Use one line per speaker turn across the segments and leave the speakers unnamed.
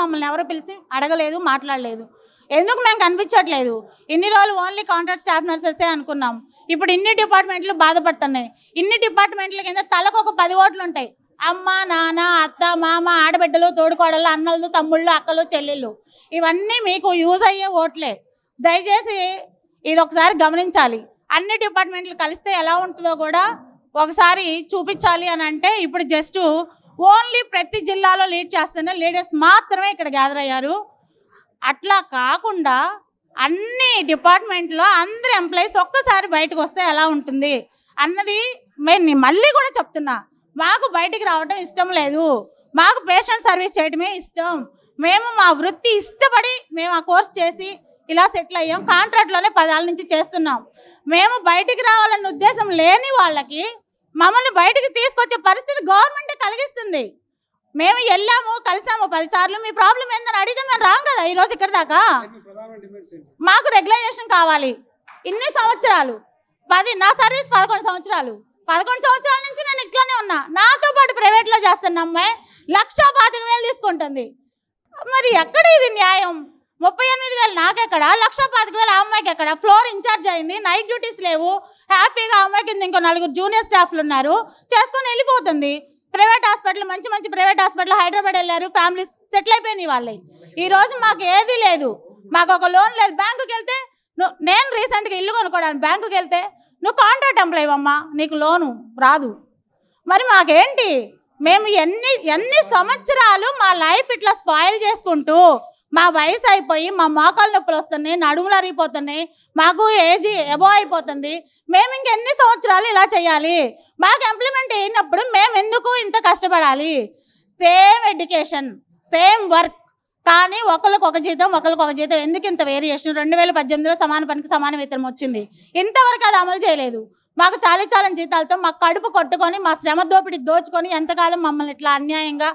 మమ్మల్ని ఎవరు పిలిచి అడగలేదు, మాట్లాడలేదు. ఎందుకు మేము కనిపించట్లేదు? ఇన్ని రోజులు ఓన్లీ కాంట్రాక్ట్ స్టాఫ్ నర్సెసే అనుకున్నాం. ఇప్పుడు ఇన్ని డిపార్ట్మెంట్లు బాధపడుతున్నాయి. ఇన్ని డిపార్ట్మెంట్ల కింద తలకు ఒక 10 ఓట్లు ఉంటాయి. అమ్మ, నాన్న, అత్త, మామ, ఆడబిడ్డలు, తోడుకోడళ్ళు, అన్నలు, తమ్ముళ్ళు, అక్కలు, చెల్లెళ్ళు, ఇవన్నీ మీకు యూజ్ అయ్యే ఓట్లే. దయచేసి ఇది ఒకసారి గమనించాలి. అన్ని డిపార్ట్మెంట్లు కలిస్తే ఎలా ఉంటుందో కూడా ఒకసారి చూపించాలి అని అంటే ఇప్పుడు జస్ట్ ఓన్లీ ప్రతి జిల్లాలో లీడ్ చేస్తున్న లీడర్స్ మాత్రమే ఇక్కడ గ్యాదర్ అయ్యారు. అట్లా కాకుండా అన్ని డిపార్ట్మెంట్లో అందరు ఎంప్లాయీస్ ఒక్కసారి బయటకు వస్తే ఎలా ఉంటుంది అన్నది నేను మళ్ళీ కూడా చెప్తున్నా. మాకు బయటికి రావడం ఇష్టం లేదు. మాకు పేషెంట్ సర్వీస్ చేయడమే ఇష్టం. మేము మా వృత్తి ఇష్టపడి మేము ఆ కోర్స్ చేసి ఇలా సెటిల్ అయ్యాం. కాంట్రాక్ట్లోనే 10 ఏళ్ళ నుంచి చేస్తున్నాం. మేము బయటికి రావాలన్న ఉద్దేశం లేని వాళ్ళకి మమ్మల్ని బయటికి తీసుకొచ్చే పరిస్థితి గవర్నమెంటే కలిగిస్తుంది. మేము వెళ్ళాము, కలిసాము 10 సార్లు. మీ ప్రాబ్లం ఏందని అడిగితే మేము రాం కదా ఈరోజు ఇక్కడ దాకా. మాకు రెగ్యులైజేషన్ కావాలి. ఇన్ని సంవత్సరాలు నా సర్వీస్ 11 సంవత్సరాలు. 11 సంవత్సరాల నుంచి నేను ఇట్లానే ఉన్నా. నాతో పాటు ప్రైవేట్లో చేస్తున్న అమ్మాయి 1,25,000 తీసుకుంటుంది. మరి ఎక్కడ ఇది న్యాయం? 38,000 నాకెక్కడ, 1,25,000 ఆ అమ్మాయికి ఎక్కడ? ఫ్లోర్ ఇన్ఛార్జ్ అయింది, నైట్ డ్యూటీస్ లేవు, హ్యాపీగా అమ్మాయి కింద ఇంకో 4 జూనియర్ స్టాఫ్లు ఉన్నారు, చేసుకొని వెళ్ళిపోతుంది. ప్రైవేట్ హాస్పిటల్, మంచి మంచి ప్రైవేట్ హాస్పిటల్ హైదరాబాద్ వెళ్ళారు, ఫ్యామిలీ సెటిల్ అయిపోయినాయి వాళ్ళే. ఈరోజు మాకు ఏది లేదు, మాకు ఒక లోన్ లేదు. బ్యాంకుకి వెళ్తే నేను రీసెంట్గా ఇల్లు కొనుక్కోవడానికి బ్యాంకుకి వెళ్తే నువ్వు కాంట్రాక్ట్ ఎంప్లాయీ అమ్మా, నీకు లోను రాదు. మరి మాకేంటి? మేము ఎన్ని సంవత్సరాలు మా లైఫ్ ఇట్లా స్పాయిల్ చేసుకుంటూ మా వయసు అయిపోయి మా మోకాలు నొప్పులు వస్తున్నాయి, నడుములు అరిగిపోతున్నాయి, మాకు ఏజ్ ఎబో అయిపోతుంది. మేము ఇంకెన్ని సంవత్సరాలు ఇలా చేయాలి? మాకు ఇంప్లిమెంట్ అయినప్పుడు మేము ఎందుకు ఇంత కష్టపడాలి? సేమ్ ఎడ్యుకేషన్, సేమ్ వర్క్, కానీ ఒకరికి ఒక జీతం ఎందుకు ఇంత వేరియేషన్? 2018లో సమాన పనికి సమాన వేతనం వచ్చింది, ఇంతవరకు అది అమలు చేయలేదు. మాకు చాలని జీతాలతో మా కడుపు కొట్టుకొని మా శ్రమ దోపిడి దోచుకొని ఎంతకాలం మమ్మల్ని ఇట్లా అన్యాయంగా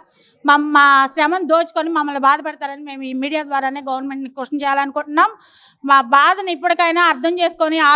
మా శ్రమను దోచుకొని మమ్మల్ని బాధపడతారని మేము ఈ మీడియా ద్వారానే గవర్నమెంట్ని క్వశ్చన్ చేయాలనుకుంటున్నాం. మా బాధను ఇప్పటికైనా అర్థం చేసుకొని